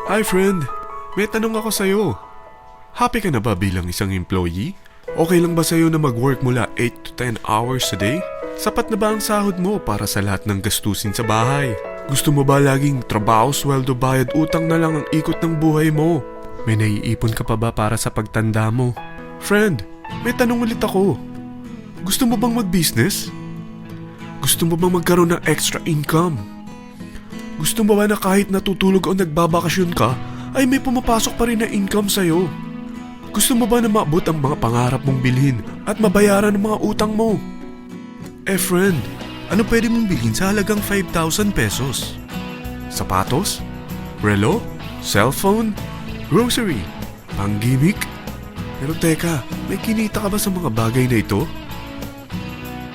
Hi friend, may tanong ako sa'yo. Happy ka na ba bilang isang employee? Okay lang ba sa'yo na mag-work mula 8 to 10 hours a day? Sapat na ba ang sahod mo para sa lahat ng gastusin sa bahay? Gusto mo ba laging trabaho, sweldo, bayad, utang na lang ang ikot ng buhay mo? May naiipon ka pa ba para sa pagtanda mo? Friend, may tanong ulit ako. Gusto mo bang mag-business? Gusto mo bang magkaroon ng extra income? Gusto mo ba na kahit natutulog o nagbabakasyon ka, ay may pumapasok pa rin na income sa'yo? Gusto mo ba na maabot ang mga pangarap mong bilhin at mabayaran ang mga utang mo? Friend, ano pwede mong bilhin sa halagang 5,000 pesos? Sapatos? Relo? Cellphone? Grocery? Pang-gimmick? Pero teka, may kinita ka ba sa mga bagay na ito?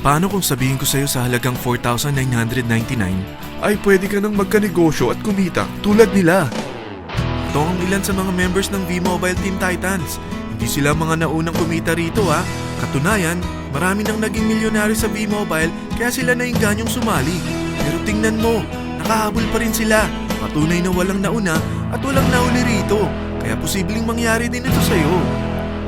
Paano kung sabihin ko sa'yo sa halagang 4,999 ay pwede ka nang magkanegosyo at kumita tulad nila? Ito ang ilan sa mga members ng V-Mobile Teen Titans. Hindi sila mga naunang kumita rito ha. Katunayan, marami nang naging milyonaryo sa V-Mobile kaya sila naingganyong sumali. Pero tingnan mo, nakahabol pa rin sila. Patunay na walang nauna at walang nauli rito. Kaya posibleng mangyari din ito sa'yo.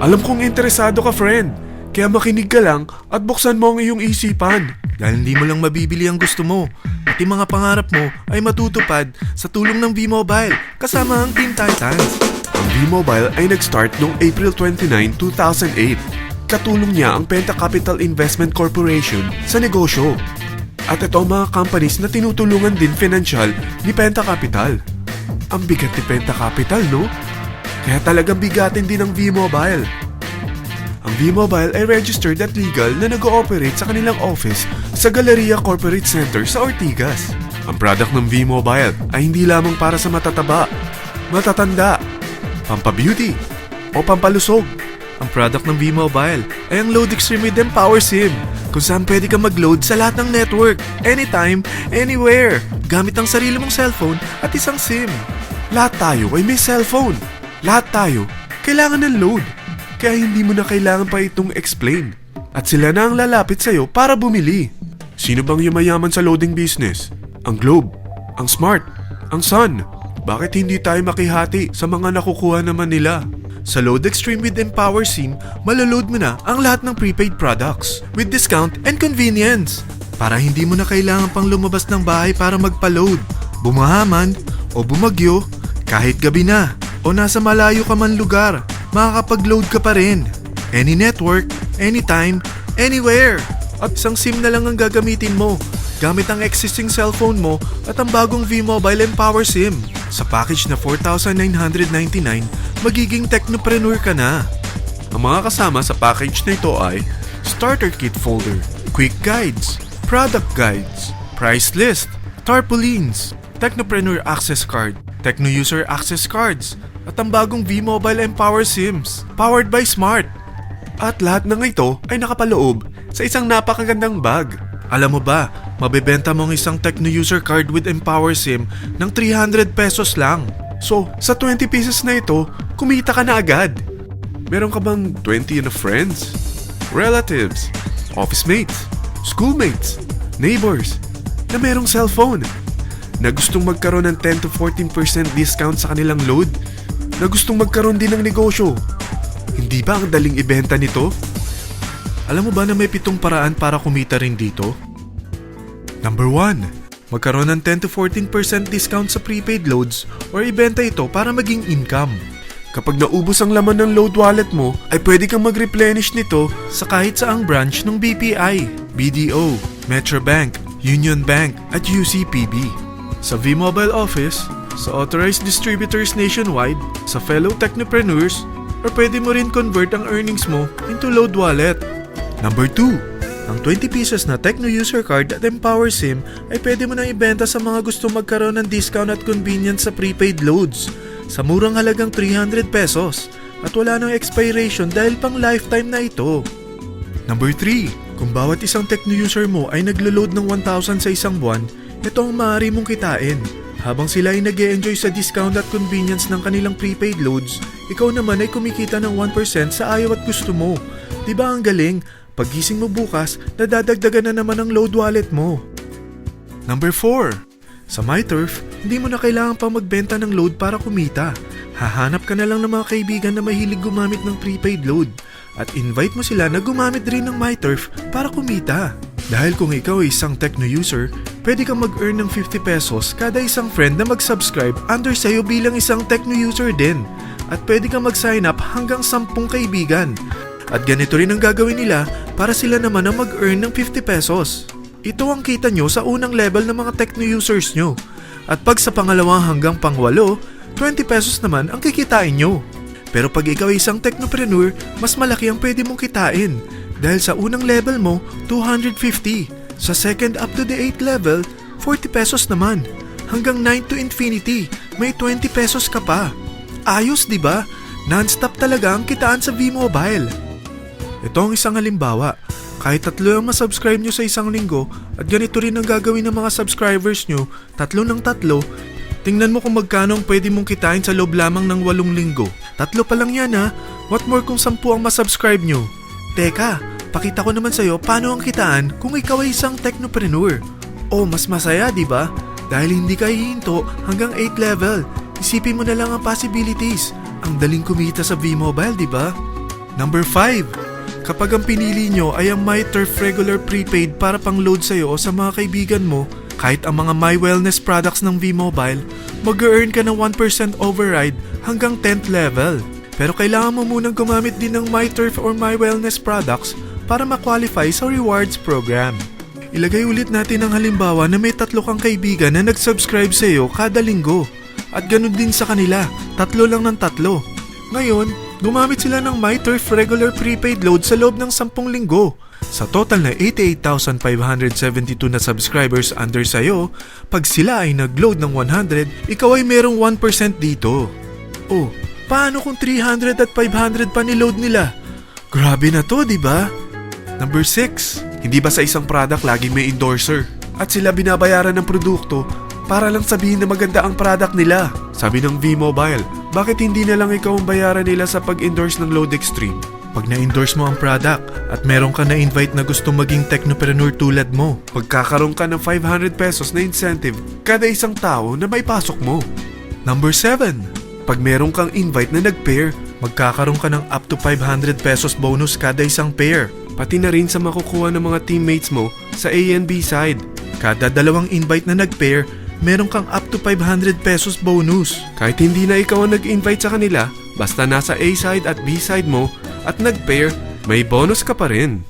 Alam kong interesado ka, friend. Kaya makinig ka lang at buksan mo ang iyong isipan. Dahil hindi mo lang mabibili ang gusto mo. Pati mga pangarap mo ay matutupad sa tulong ng V-Mobile kasama ang Teen Titans. Ang V-Mobile ay nag-start noong April 29, 2008. Katulong niya ang Penta Capital Investment Corporation sa negosyo. At ito ang mga companies na tinutulungan din financial ni Penta Capital. Ang bigat ni Penta Capital, no? Kaya talagang bigatin din ang V-Mobile. Ang V-Mobile ay registered at legal na nag-ooperate sa kanilang office sa Galleria Corporate Center sa Ortigas. Ang product ng V-Mobile ay hindi lamang para sa matataba, matatanda, pampabeauty, o pampalusog. Ang product ng V-Mobile ay ang Load Extreme with Empower SIM, kung saan pwede ka mag-load sa lahat ng network, anytime, anywhere, gamit ang sarili mong cellphone at isang SIM. Lahat tayo ay may cellphone. Lahat tayo kailangan ng load. Kaya hindi mo na kailangan pa itong explain. At sila na ang lalapit sa'yo para bumili. Sino bang yumayaman sa loading business? Ang Globe, ang Smart, ang Sun. Bakit hindi tayo makihati sa mga nakukuha naman nila? Sa Load Extreme with Empower SIM, malaload mo na ang lahat ng prepaid products with discount and convenience. Para hindi mo na kailangan pang lumabas ng bahay para magpa-load. Bumahaman o bumagyo, kahit gabi na o nasa malayo ka man lugar, makakapag-load ka pa rin. Any network, anytime, anywhere. At isang SIM na lang ang gagamitin mo gamit ang existing cellphone mo at ang bagong V-Mobile Empower SIM. Sa package na 4,999, magiging technopreneur ka na. Ang mga kasama sa package na ito ay Starter Kit Folder, Quick Guides, Product Guides, Price List, Tarpaulins, Technopreneur Access Card, Techno User Access Cards, at ang bagong V-Mobile Empower SIMs, powered by Smart. At lahat ng ito ay nakapaloob sa isang napakagandang bag. Alam mo ba, mabebenta mo ang isang Techno User Card with Empower SIM ng 300 pesos lang. So, sa 20 pieces na ito, kumita ka na agad. Meron ka bang 20 na friends, relatives, office mates, schoolmates, neighbors, na merong cellphone, na gustong magkaroon ng 10 to 14% discount sa kanilang load, na gustong magkaroon din ng negosyo? Hindi ba ang daling ibenta nito? Alam mo ba na may 7 paraan para kumita rin dito? Number 1. Magkaroon ng 10 to 14% discount sa prepaid loads or ibenta ito para maging income. Kapag naubos ang laman ng load wallet mo, ay pwede kang mag-replenish nito sa kahit saang branch ng BPI, BDO, Metrobank, Union Bank at UCPB. Sa V-Mobile Office, sa authorized distributors nationwide, sa fellow technopreneurs, or pwede mo rin convert ang earnings mo into load wallet. Number 2. Ang 20 pieces na Techno User Card at Empower SIM ay pwede mo nang ibenta sa mga gusto magkaroon ng discount at convenience sa prepaid loads sa murang halagang 300 pesos at wala nang expiration dahil pang lifetime na ito. Number 3. Kung bawat isang Techno user mo ay naglo-load ng 1,000 sa isang buwan, ito ang maaari mong kitain. Habang sila ay nag-e-enjoy sa discount at convenience ng kanilang prepaid loads, ikaw naman ay kumikita ng 1% sa ayaw at gusto mo. Diba ang galing? Paggising mo bukas, nadadagdagan na naman ang load wallet mo. Number 4. Sa MyTurf, hindi mo na kailangan pang magbenta ng load para kumita. Hahanap ka na lang ng mga kaibigan na mahilig gumamit ng prepaid load at invite mo sila na gumamit rin ng MyTurf para kumita. Dahil kung ikaw ay isang Tecno user, pwede kang mag-earn ng 50 pesos kada isang friend na mag-subscribe under sa'yo bilang isang Tecno user din. At pwede kang mag-sign up hanggang 10 kaibigan. At ganito rin ang gagawin nila para sila naman ang mag-earn ng 50 pesos. Ito ang kita nyo sa unang level ng mga Tecno users nyo. At pag sa pangalawa hanggang pang-8, 20 pesos naman ang kikitain nyo. Pero pag ikaw ay isang technopreneur, mas malaki ang pwede mong kitain. Dahil sa unang level mo, 250. Sa second up to the 8th level, 40 pesos naman. Hanggang 9 to infinity, may 20 pesos ka pa. Ayos, di ba? Non-stop talaga ang kitaan sa V-Mobile. Ito ang isang halimbawa. Kahit 3 ang masubscribe nyo sa isang linggo at ganito rin ang gagawin ng mga subscribers nyo, 3 ng 3, tingnan mo kung magkano ang pwede mong kitain sa loob lamang ng 8 linggo. 3 pa lang yan ha. What more kung 10 ang masubscribe nyo? Teka, pakita ko naman sa'yo paano ang kitaan kung ikaw ay isang technopreneur. Oh, mas masaya, di ba? Dahil hindi ka hihinto hanggang 8 level. Isipin mo na lang ang possibilities. Ang daling kumita sa V-Mobile, di ba? Number 5. Kapag ang pinili nyo ay ang MyTurf regular prepaid para pang-load sa'yo o sa mga kaibigan mo, kahit ang mga My Wellness products ng V-Mobile, mag-earn ka ng 1% override hanggang 10th level. Pero kailangan mo munang gumamit din ng MyTurf or My Wellness products para ma-qualify sa rewards program. Ilagay ulit natin ang halimbawa na may 3 kang kaibigan na nag-subscribe sa'yo kada linggo. At ganun din sa kanila, 3 lang ng 3. Ngayon, gumamit sila ng MyTurf regular prepaid load sa loob ng 10 linggo. Sa total na 88,572 na subscribers under sayo, pag sila ay nag-load ng 100, ikaw ay merong 1% dito. Oh, paano kung 300 at 500 pa niload nila? Grabe na to, di ba? Number 6. Hindi ba sa isang product laging may endorser? At sila binabayaran ng produkto para lang sabihin na maganda ang product nila. Sabi ng V-Mobile, bakit hindi na lang ikaw ang bayaran nila sa pag-endorse ng Load Extreme? Pag na-endorse mo ang product at meron ka na-invite na gusto maging technopreneur tulad mo, magkakaroon ka ng 500 pesos na incentive kada isang tao na may pasok mo. Number 7. Pag meron kang invite na nag-pair, magkakaroon ka ng up to 500 pesos bonus kada isang pair. Pati na rin sa makukuha ng mga teammates mo sa A and B side. Kada 2 invite na nag-pair, meron kang up to 500 pesos bonus. Kahit hindi na ikaw ang nag-invite sa kanila, basta nasa A side at B side mo at nag-pair, may bonus ka pa rin.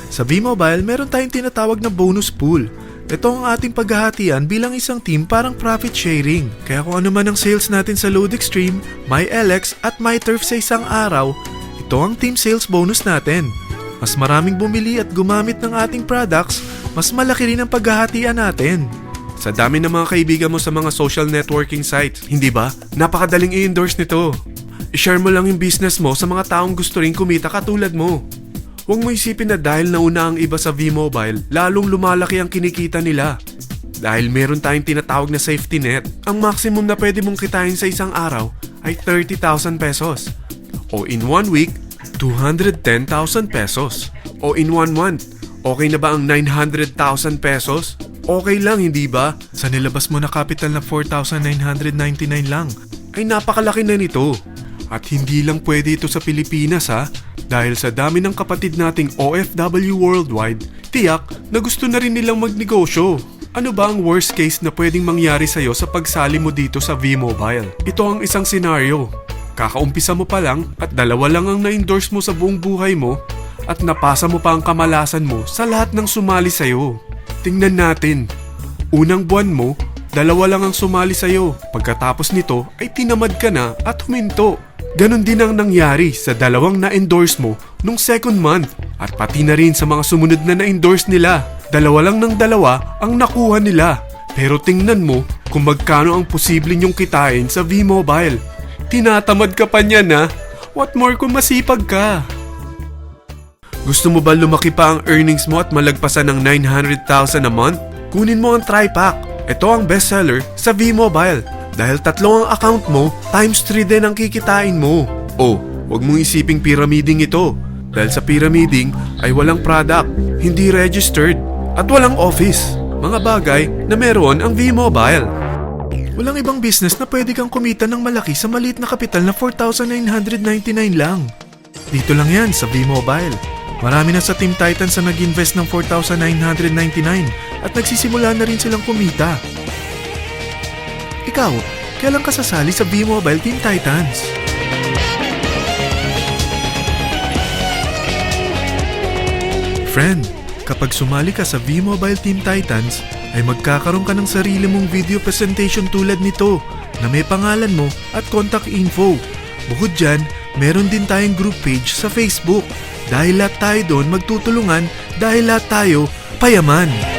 Sa V-Mobile, meron tayong tinatawag na bonus pool. Ito ang ating paghahatian bilang isang team parang profit sharing. Kaya kung ano man ang sales natin sa Load Extreme, MyLX at MyTurf sa isang araw, ito ang team sales bonus natin. Mas maraming bumili at gumamit ng ating products, mas malaki rin ang paghahatian natin. Sa dami ng mga kaibigan mo sa mga social networking sites, hindi ba? Napakadaling i-endorse nito. I-share mo lang yung business mo sa mga taong gusto rin kumita katulad mo. Huwag mo isipin na dahil nauna ang iba sa V-Mobile, lalong lumalaki ang kinikita nila. Dahil meron tayong tinatawag na safety net, ang maximum na pwede mong kitain sa isang araw ay 30,000 pesos. O in 1 week, 210,000 pesos. O in 1 month, okay na ba ang 900,000 pesos? Okay lang, hindi ba? Sa nilabas mo na capital na 4,999 lang, ay napakalaki na nito. At hindi lang pwede ito sa Pilipinas ha, dahil sa dami ng kapatid nating OFW worldwide, tiyak na gusto na rin nilang magnegosyo. Ano ba ang worst case na pwedeng mangyari sa'yo sa pagsali mo dito sa V-Mobile? Ito ang isang senaryo. Kakaumpisa mo pa lang at 2 lang ang na-endorse mo sa buong buhay mo at napasa mo pa ang kamalasan mo sa lahat ng sumali sa'yo. Tingnan natin. Unang buwan mo, 2 lang ang sumali sa'yo. Pagkatapos nito ay tinamad ka na at huminto. Ganon din ang nangyari sa 2 na-endorse mo nung second month at pati na rin sa mga sumunod na na-endorse nila. 2 lang ng 2 ang nakuha nila. Pero tingnan mo kung magkano ang posible nyong kitain sa V-Mobile. Tinatamad ka pa niyan ha? What more kung masipag ka? Gusto mo ba lumaki pa ang earnings mo at malagpasan ng 900,000 a month? Kunin mo ang TriPack. Ito ang bestseller sa V-Mobile. Dahil 3 ang account mo, times 3 din ang kikitain mo. Oh, wag mong isiping pyramiding ito. Dahil sa pyramiding ay walang product, hindi registered, at walang office. mga bagay na meron ang V-Mobile. Walang ibang business na pwede kang kumita ng malaki sa maliit na kapital na 4,999 lang. Dito lang yan sa V-Mobile. Marami na sa Team Titans na nag-invest ng 4,999 at nagsisimula na rin silang kumita. Ikaw, kailan ka sasali sa V-Mobile Team Titans? Friend, kapag sumali ka sa V-Mobile Team Titans, ay magkakaroon ka ng sarili mong video presentation tulad nito na may pangalan mo at contact info. Bukod dyan, meron din tayong group page sa Facebook. Dahil lahat tayo doon magtutulungan dahil lahat tayo payaman.